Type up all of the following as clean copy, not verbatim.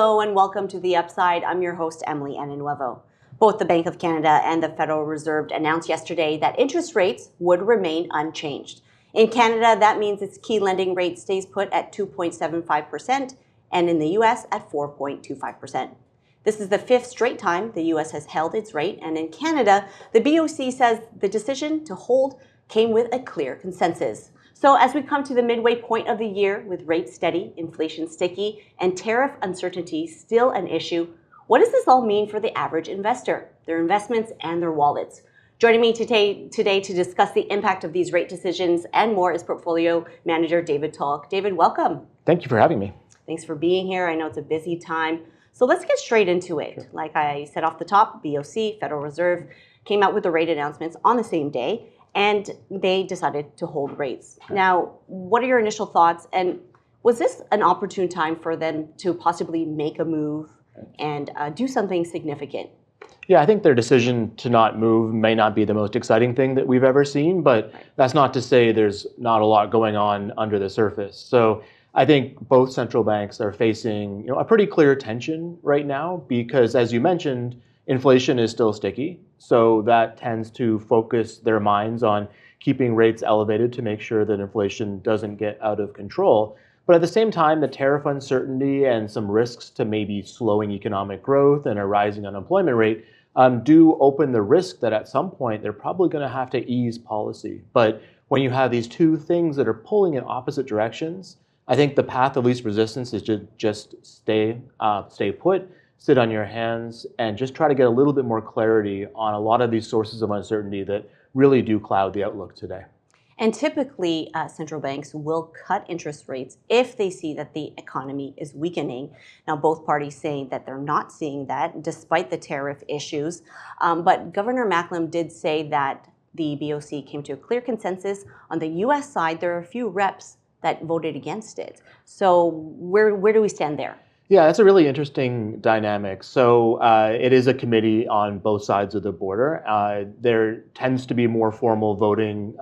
Hello and welcome to The Upside. I'm your host, Emily Ananuevo. Both the Bank of Canada and the Federal Reserve announced yesterday that interest rates would remain unchanged. In Canada, that means its key lending rate stays put at 2.75% and in the US at 4.25%. This is the fifth straight time the US has held its rate, and in Canada, the BOC says the decision to hold came with a clear consensus. So as we come to the midway point of the year with rates steady, inflation sticky, and tariff uncertainty still an issue, what does this all mean for the average investor, their investments, and their wallets? Joining me today to discuss the impact of these rate decisions and more is portfolio manager David Tulk. David, welcome. Thank you for having me. Thanks for being here. I know it's a busy time. So let's get straight into it. Sure. Like I said off the top, BOC, Federal Reserve, came out with the rate announcements on the same day, and they decided to hold rates. Now, what are your initial thoughts? And was this an opportune time for them to possibly make a move and do something significant? Yeah, I think their decision to not move may not be the most exciting thing that we've ever seen, but that's not to say there's not a lot going on under the surface. So I think both central banks are facing a pretty clear tension right now because, as you mentioned, inflation is still sticky. So that tends to focus their minds on keeping rates elevated to make sure that inflation doesn't get out of control. But at the same time, the tariff uncertainty and some risks to maybe slowing economic growth and a rising unemployment rate do open the risk that at some point they're probably going to have to ease policy. But when you have these two things that are pulling in opposite directions, I think the path of least resistance is to just stay put, sit on your hands, and just try to get a little bit more clarity on a lot of these sources of uncertainty that really do cloud the outlook today. And typically, central banks will cut interest rates if they see that the economy is weakening. Now, both parties saying that they're not seeing that despite the tariff issues. But Governor Macklem did say that the BOC came to a clear consensus. On the U.S. side, there are a few reps that voted against it. So where do we stand there? Yeah, that's a really interesting dynamic. So it is a committee on both sides of the border. There tends to be more formal voting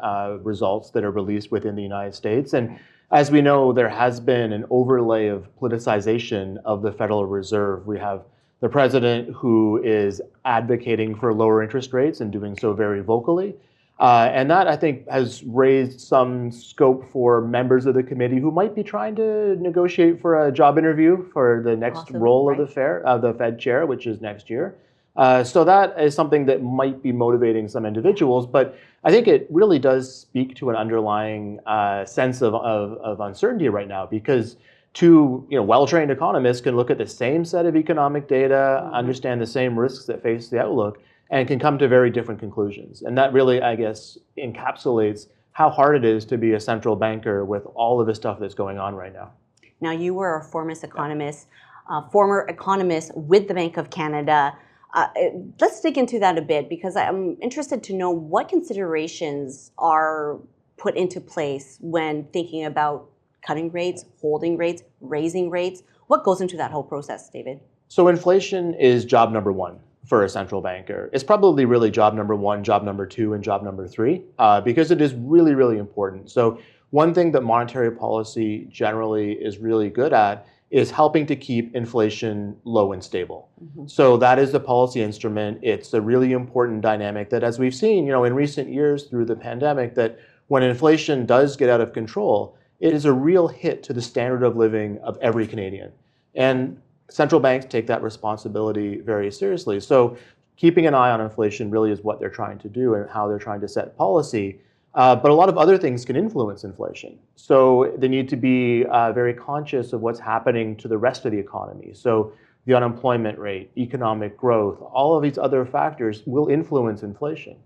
results that are released within the United States. And as we know, there has been an overlay of politicization of the Federal Reserve. We have the president who is advocating for lower interest rates and doing so very vocally. And that, I think, has raised some scope for members of the committee who might be trying to negotiate for a job interview for the next role of the Fed chair, which is next year. So that is something that might be motivating some individuals. But I think it really does speak to an underlying sense of uncertainty right now, because two well-trained economists can look at the same set of economic data, understand the same risks that face the outlook, and can come to very different conclusions. And that really, I guess, encapsulates how hard it is to be a central banker with all of the stuff that's going on right now. Now, you were a former economist with the Bank of Canada. Let's dig into that a bit, because I'm interested to know what considerations are put into place when thinking about cutting rates, holding rates, raising rates. What goes into that whole process, David? So inflation is job number one for a central banker. It's probably really job number one, job number two, and job number three, because it is really, really important. So one thing that monetary policy generally is really good at is helping to keep inflation low and stable. So that is the policy instrument. It's a really important dynamic that, as we've seen, in recent years through the pandemic, that when inflation does get out of control, it is a real hit to the standard of living of every Canadian. And central banks take that responsibility very seriously. So keeping an eye on inflation really is what they're trying to do and how they're trying to set policy. But a lot of other things can influence inflation. So they need to be very conscious of what's happening to the rest of the economy. So the unemployment rate, economic growth, all of these other factors will influence inflation.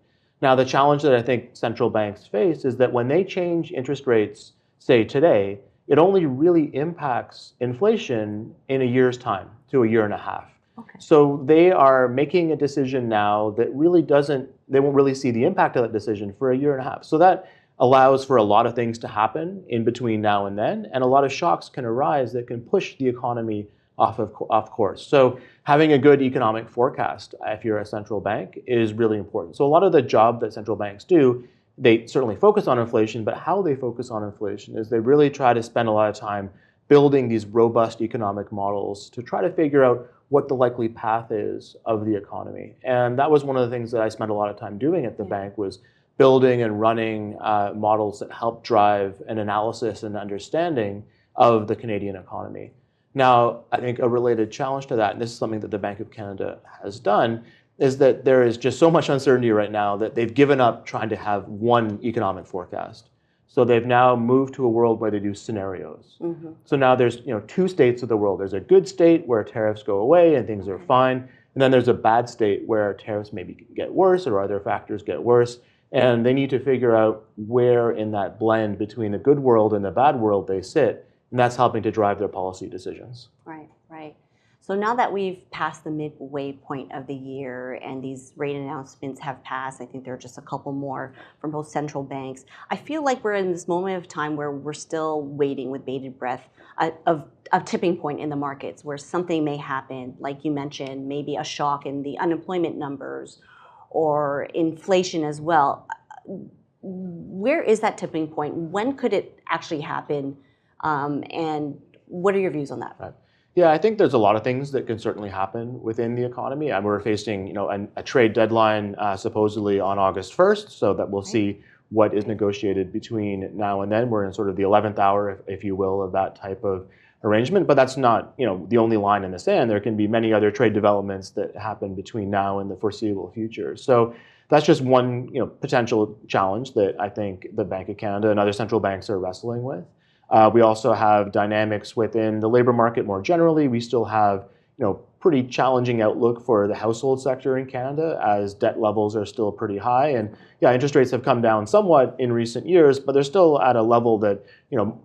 Now, the challenge that I think central banks face is that when they change interest rates, say today, it only really impacts inflation in a year's time to a year and a half. Okay. So they are making a decision now that really they won't really see the impact of that decision for a year and a half. So that allows for a lot of things to happen in between now and then, and a lot of shocks can arise that can push the economy off course. So having a good economic forecast, if you're a central bank, is really important. So a lot of the job that central banks do, they certainly focus on inflation, but how they focus on inflation is they really try to spend a lot of time building these robust economic models to try to figure out what the likely path is of the economy. And that was one of the things that I spent a lot of time doing at the bank, was building and running models that help drive an analysis and understanding of the Canadian economy. Now, I think a related challenge to that, and this is something that the Bank of Canada has done, is that there is just so much uncertainty right now that they've given up trying to have one economic forecast. So they've now moved to a world where they do scenarios. So now there's two states of the world. There's a good state where tariffs go away and things are fine. And then there's a bad state where tariffs maybe get worse or other factors get worse. And they need to figure out where in that blend between the good world and the bad world they sit. And that's helping to drive their policy decisions. Right, right. So now that we've passed the midway point of the year and these rate announcements have passed, I think there are just a couple more from both central banks. I feel like we're in this moment of time where we're still waiting with bated breath of a tipping point in the markets where something may happen, like you mentioned, maybe a shock in the unemployment numbers or inflation as well. Where is that tipping point? When could it actually happen? And what are your views on that? Right. Yeah, I think there's a lot of things that can certainly happen within the economy. And we're facing, a trade deadline supposedly on August 1st, so that we'll see what is negotiated between now and then. We're in sort of the 11th hour, if you will, of that type of arrangement. But that's not, the only line in the sand. There can be many other trade developments that happen between now and the foreseeable future. So that's just one, potential challenge that I think the Bank of Canada and other central banks are wrestling with. We also have dynamics within the labor market more generally. We still have, pretty challenging outlook for the household sector in Canada as debt levels are still pretty high. And yeah, interest rates have come down somewhat in recent years, but they're still at a level that,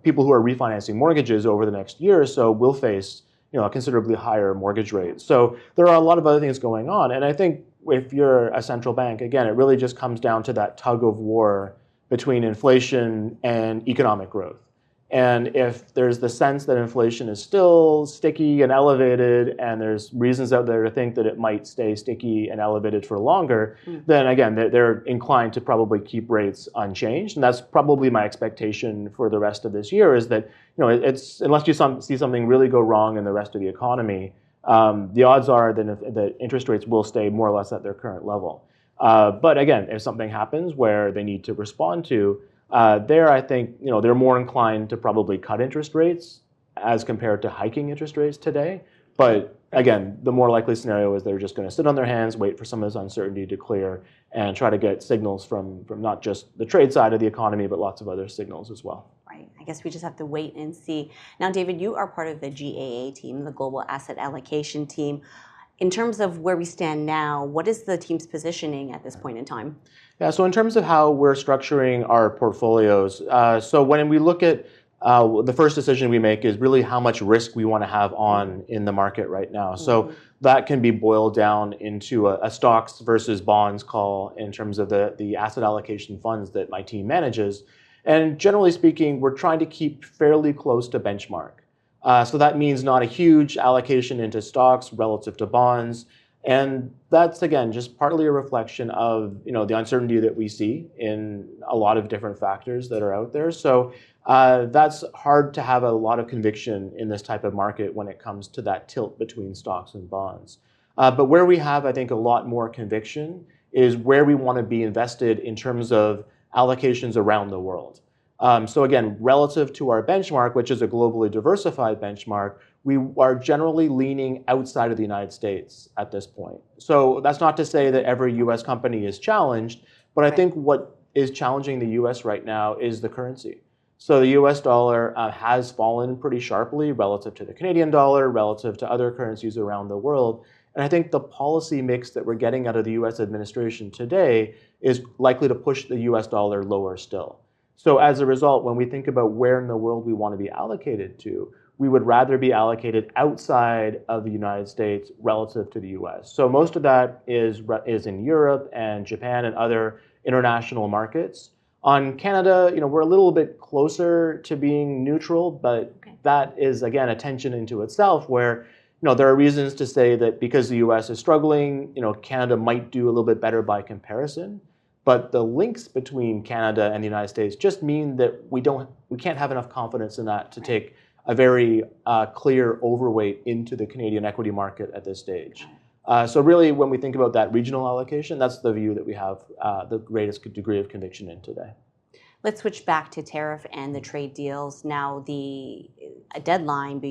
people who are refinancing mortgages over the next year or so will face, a considerably higher mortgage rate. So there are a lot of other things going on. And I think if you're a central bank, again, it really just comes down to that tug of war between inflation and economic growth. And if there's the sense that inflation is still sticky and elevated, and there's reasons out there to think that it might stay sticky and elevated for longer, then again, they're inclined to probably keep rates unchanged. And that's probably my expectation for the rest of this year, is that, it's unless you see something really go wrong in the rest of the economy, the odds are that interest rates will stay more or less at their current level. But again, if something happens where they need to respond to, there, I think, they're more inclined to probably cut interest rates as compared to hiking interest rates today. But again, the more likely scenario is they're just going to sit on their hands, wait for some of this uncertainty to clear, and try to get signals from not just the trade side of the economy, but lots of other signals as well. Right. I guess we just have to wait and see. Now, David, you are part of the GAA team, the Global Asset Allocation team. In terms of where we stand now, what is the team's positioning at this point in time? Yeah, so in terms of how we're structuring our portfolios, so when we look at the first decision we make is really how much risk we want to have on in the market right now. So that can be boiled down into a stocks versus bonds call in terms of the asset allocation funds that my team manages. And generally speaking, we're trying to keep fairly close to benchmark. So that means not a huge allocation into stocks relative to bonds. And that's, again, just partly a reflection of the uncertainty that we see in a lot of different factors that are out there. So that's hard to have a lot of conviction in this type of market when it comes to that tilt between stocks and bonds. But where we have, I think, a lot more conviction is where we want to be invested in terms of allocations around the world. So again, relative to our benchmark, which is a globally diversified benchmark, we are generally leaning outside of the United States at this point. So that's not to say that every US company is challenged, but I think what is challenging the US right now is the currency. So the US dollar has fallen pretty sharply relative to the Canadian dollar, relative to other currencies around the world. And I think the policy mix that we're getting out of the US administration today is likely to push the US dollar lower still. So as a result, when we think about where in the world we want to be allocated to, we would rather be allocated outside of the United States relative to the US. So most of that is in Europe and Japan and other international markets. On Canada, we're a little bit closer to being neutral, but that is, again, a tension into itself where there are reasons to say that because the US is struggling, Canada might do a little bit better by comparison. But the links between Canada and the United States just mean that we can't have enough confidence in that to take a very clear overweight into the Canadian equity market at this stage. So really, when we think about that regional allocation, that's the view that we have the greatest degree of conviction in today. Let's switch back to tariff and the trade deals. Now, a deadline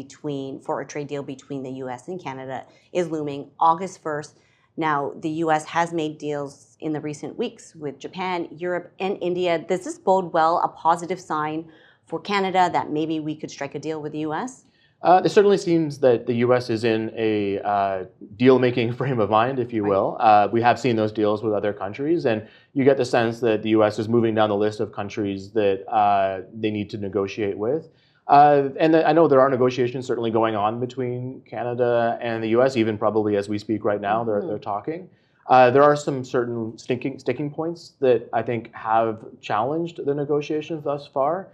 for a trade deal between the U.S. and Canada is looming August 1st. Now, the U.S. has made deals in the recent weeks with Japan, Europe, and India. Does this bode well, a positive sign for Canada that maybe we could strike a deal with the U.S.? It certainly seems that the U.S. is in a deal-making frame of mind, if you will. We have seen those deals with other countries, and you get the sense that the U.S. is moving down the list of countries that they need to negotiate with. And I know there are negotiations certainly going on between Canada and the U.S., even probably as we speak right now, they're talking. There are some certain sticking points that I think have challenged the negotiations thus far.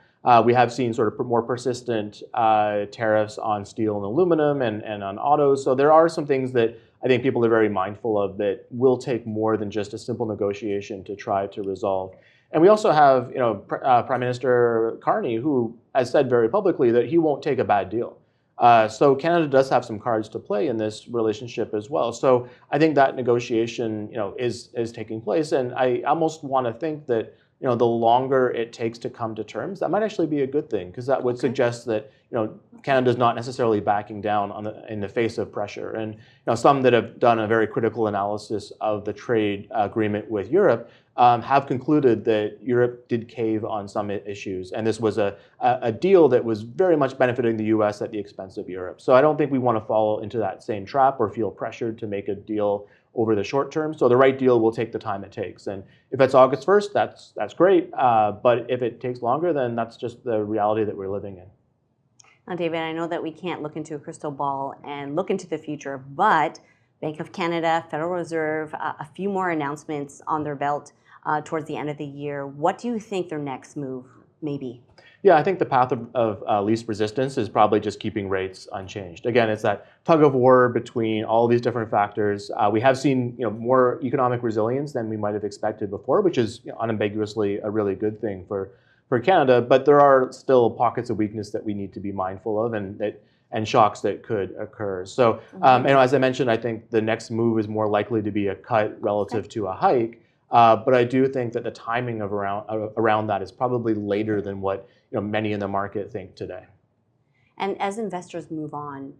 We have seen sort of more persistent tariffs on steel and aluminum and on autos. So there are some things that I think people are very mindful of that will take more than just a simple negotiation to try to resolve. And we also have, Prime Minister Carney, who has said very publicly that he won't take a bad deal. So Canada does have some cards to play in this relationship as well. So I think that negotiation, is taking place, and I almost want to think that the longer it takes to come to terms, that might actually be a good thing, because that would suggest that Canada's not necessarily backing down in the face of pressure. And some that have done a very critical analysis of the trade agreement with Europe have concluded that Europe did cave on some issues, and this was a deal that was very much benefiting the U.S. at the expense of Europe. So I don't think we want to fall into that same trap or feel pressured to make a deal over the short term. So the right deal will take the time it takes. And if it's August 1st, that's great. But if it takes longer, then that's just the reality that we're living in. Now, David, I know that we can't look into a crystal ball and look into the future, but Bank of Canada, Federal Reserve, a few more announcements on their belt towards the end of the year. What do you think their next move may be? Yeah, I think the path of least resistance is probably just keeping rates unchanged. Again, it's that tug of war between all these different factors. We have seen more economic resilience than we might have expected before, which is unambiguously a really good thing for Canada. But there are still pockets of weakness that we need to be mindful of, and shocks that could occur. So, as I mentioned, I think the next move is more likely to be a cut relative to a hike. But I do think that the timing of around that is probably later than what many in the market think today. And as investors move on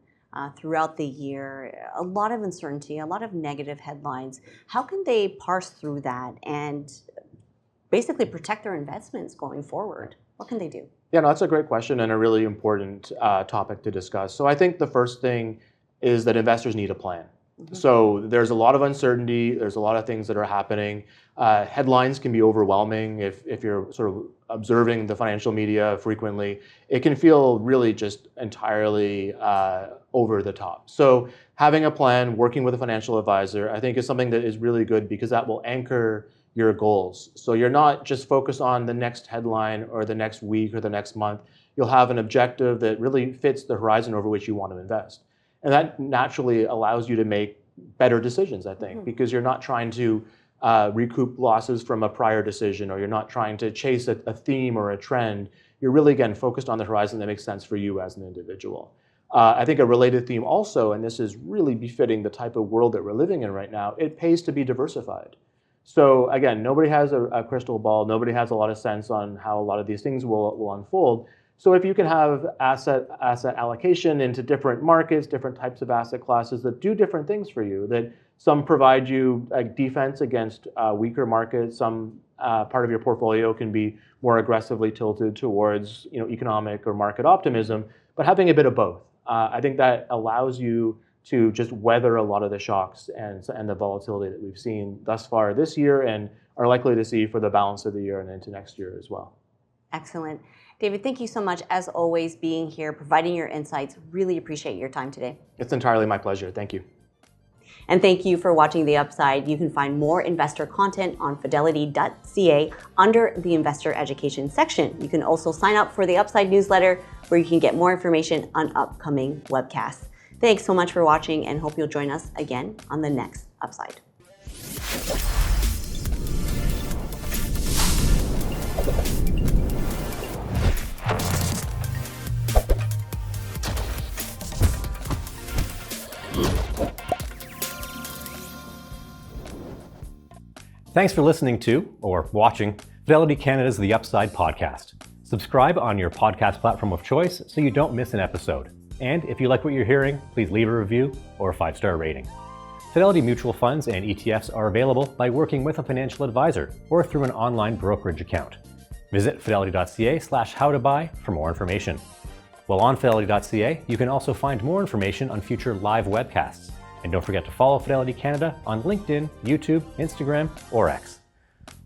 throughout the year, a lot of uncertainty, a lot of negative headlines. How can they parse through that and basically protect their investments going forward? What can they do? Yeah, no, that's a great question and a really important topic to discuss. So I think the first thing is that investors need a plan. So there's a lot of uncertainty. There's a lot of things that are happening. Headlines can be overwhelming if you're sort of observing the financial media frequently. It can feel really just entirely over the top. So having a plan, working with a financial advisor, I think is something that is really good, because that will anchor your goals. So you're not just focused on the next headline or the next week or the next month. You'll have an objective that really fits the horizon over which you want to invest. And that naturally allows you to make better decisions, I think, because you're not trying to recoup losses from a prior decision, or you're not trying to chase a theme or a trend. You're really, again, focused on the horizon that makes sense for you as an individual. I think a related theme also, and this is really befitting the type of world that we're living in right now, it pays to be diversified. So again, nobody has a crystal ball. Nobody has a lot of sense on how a lot of these things will unfold. So if you can have asset allocation into different markets, different types of asset classes that do different things for you, that some provide you defense against weaker markets, some part of your portfolio can be more aggressively tilted towards economic or market optimism, but having a bit of both, I think that allows you to just weather a lot of the shocks and the volatility that we've seen thus far this year and are likely to see for the balance of the year and into next year as well. Excellent. David, thank you so much, as always, being here, providing your insights. Really appreciate your time today. It's entirely my pleasure. Thank you. And thank you for watching The Upside. You can find more investor content on fidelity.ca under the investor education section. You can also sign up for the Upside newsletter, where you can get more information on upcoming webcasts. Thanks so much for watching, and hope you'll join us again on the next Upside. Thanks for listening to, or watching, Fidelity Canada's The Upside podcast. Subscribe on your podcast platform of choice so you don't miss an episode. And if you like what you're hearing, please leave a review or a 5-star rating. Fidelity mutual funds and ETFs are available by working with a financial advisor or through an online brokerage account. Visit fidelity.ca/howtobuy for more information. While on fidelity.ca, you can also find more information on future live webcasts. And don't forget to follow Fidelity Canada on LinkedIn, YouTube, Instagram, or X.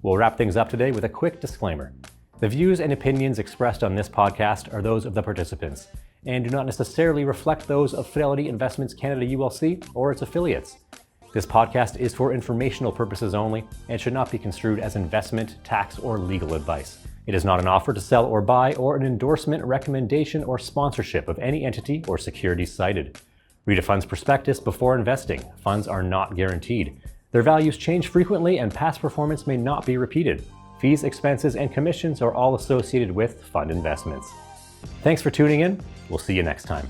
We'll wrap things up today with a quick disclaimer. The views and opinions expressed on this podcast are those of the participants and do not necessarily reflect those of Fidelity Investments Canada ULC or its affiliates. This podcast is for informational purposes only and should not be construed as investment, tax, or legal advice. It is not an offer to sell or buy or an endorsement, recommendation, or sponsorship of any entity or securities cited. Read a fund's prospectus before investing. Funds are not guaranteed. Their values change frequently and past performance may not be repeated. Fees, expenses, and commissions are all associated with fund investments. Thanks for tuning in. We'll see you next time.